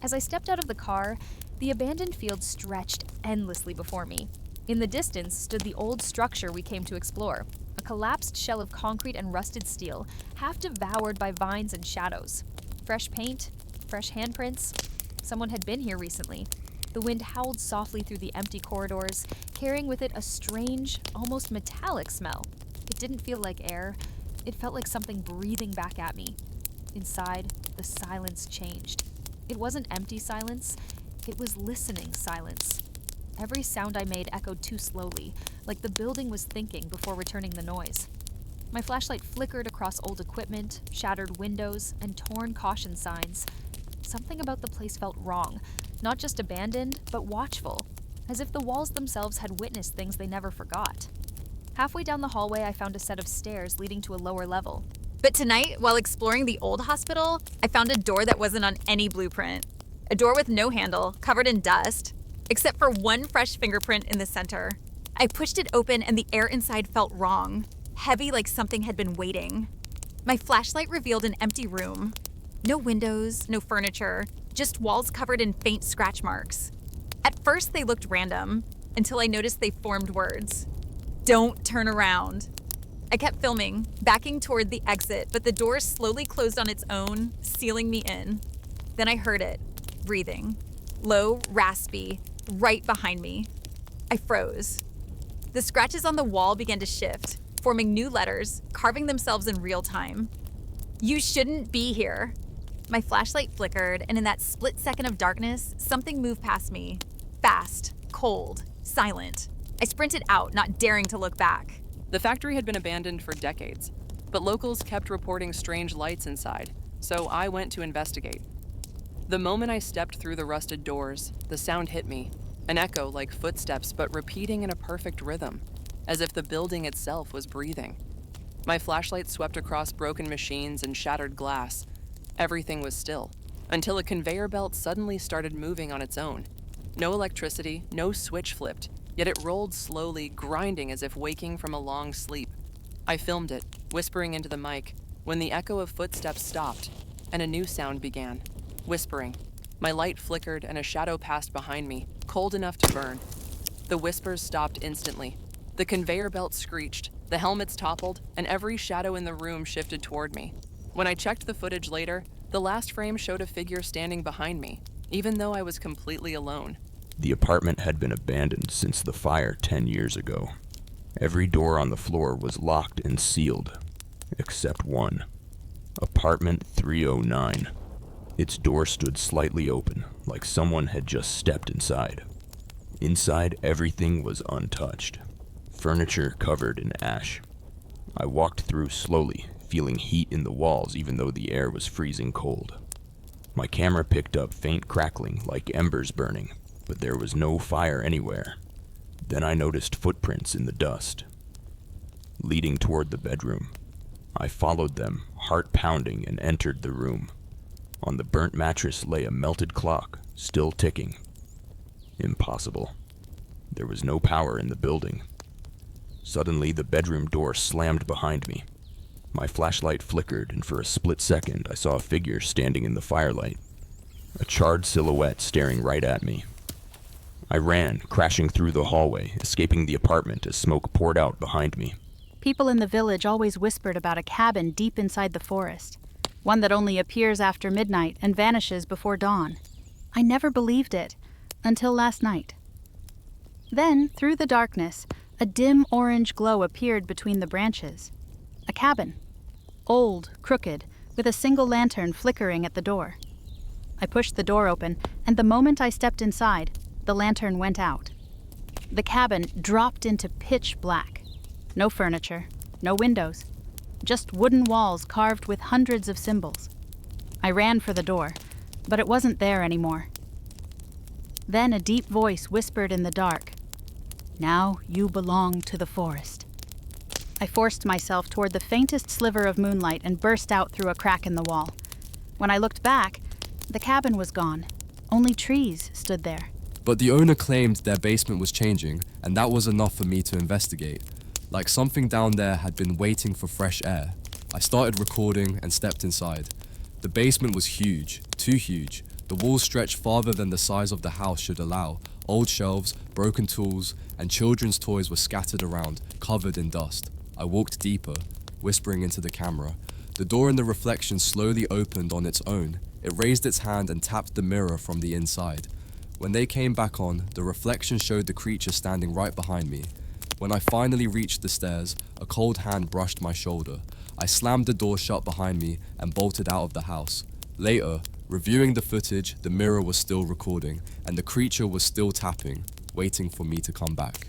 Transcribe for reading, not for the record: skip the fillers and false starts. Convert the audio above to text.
As I stepped out of the car, the abandoned field stretched endlessly before me. In the distance stood the old structure we came to explore, a collapsed shell of concrete and rusted steel, half devoured by vines and shadows. Fresh paint, fresh handprints. Someone had been here recently. The wind howled softly through the empty corridors, carrying with it a strange, almost metallic smell. It didn't feel like air. It felt like something breathing back at me. Inside, the silence changed. It wasn't empty silence. It was listening silence. Every sound I made echoed too slowly, like the building was thinking before returning the noise. My flashlight flickered across old equipment, shattered windows, and torn caution signs. Something about the place felt wrong, not just abandoned, but watchful, as if the walls themselves had witnessed things they never forgot. Halfway down the hallway, I found a set of stairs leading to a lower level. But tonight, while exploring the old hospital, I found a door that wasn't on any blueprint. A door with no handle, covered in dust, except for one fresh fingerprint in the center. I pushed it open and the air inside felt wrong, heavy like something had been waiting. My flashlight revealed an empty room. No windows, no furniture, just walls covered in faint scratch marks. At first they looked random, until I noticed they formed words. Don't turn around. I kept filming, backing toward the exit, but the door slowly closed on its own, sealing me in. Then I heard it, breathing. Low, raspy, right behind me. I froze. The scratches on the wall began to shift, forming new letters, carving themselves in real time. You shouldn't be here. My flashlight flickered, and in that split second of darkness, something moved past me. Fast, cold, silent. I sprinted out, not daring to look back. The factory had been abandoned for decades, but locals kept reporting strange lights inside, so I went to investigate. The moment I stepped through the rusted doors, the sound hit me, an echo like footsteps but repeating in a perfect rhythm, as if the building itself was breathing. My flashlight swept across broken machines and shattered glass. Everything was still, until a conveyor belt suddenly started moving on its own. No electricity, no switch flipped, yet it rolled slowly, grinding as if waking from a long sleep. I filmed it, whispering into the mic, when the echo of footsteps stopped, and a new sound began. Whispering. My light flickered and a shadow passed behind me, cold enough to burn. The whispers stopped instantly. The conveyor belt screeched, the helmets toppled, and every shadow in the room shifted toward me. When I checked the footage later, the last frame showed a figure standing behind me, even though I was completely alone. The apartment had been abandoned since the fire 10 years ago. Every door on the floor was locked and sealed, except one. Apartment 309. Its door stood slightly open, like someone had just stepped inside. Inside, everything was untouched. Furniture covered in ash. I walked through slowly, feeling heat in the walls even though the air was freezing cold. My camera picked up faint crackling like embers burning, but there was no fire anywhere. Then I noticed footprints in the dust, leading toward the bedroom. I followed them, heart pounding, and entered the room. On the burnt mattress lay a melted clock, still ticking. Impossible. There was no power in the building. Suddenly, the bedroom door slammed behind me. My flashlight flickered, and for a split second, I saw a figure standing in the firelight, a charred silhouette staring right at me. I ran, crashing through the hallway, escaping the apartment as smoke poured out behind me. People in the village always whispered about a cabin deep inside the forest, one that only appears after midnight and vanishes before dawn. I never believed it, until last night. Then, through the darkness, a dim orange glow appeared between the branches. A cabin. Old, crooked, with a single lantern flickering at the door. I pushed the door open, and the moment I stepped inside, the lantern went out. The cabin dropped into pitch black. No furniture, no windows, just wooden walls carved with hundreds of symbols. I ran for the door, but it wasn't there anymore. Then a deep voice whispered in the dark, "Now you belong to the forest." I forced myself toward the faintest sliver of moonlight and burst out through a crack in the wall. When I looked back, the cabin was gone. Only trees stood there. But the owner claimed their basement was changing, and that was enough for me to investigate. Like something down there had been waiting for fresh air. I started recording and stepped inside. The basement was huge, too huge, The walls stretched farther than the size of the house should allow. Old shelves, broken tools, and children's toys were scattered around, covered in dust. I walked deeper, whispering into the camera. The door in the reflection slowly opened on its own. It raised its hand and tapped the mirror from the inside. When they came back on, the reflection showed the creature standing right behind me. When I finally reached the stairs, a cold hand brushed my shoulder. I slammed the door shut behind me and bolted out of the house. Later, reviewing the footage, the mirror was still recording, and the creature was still tapping, waiting for me to come back.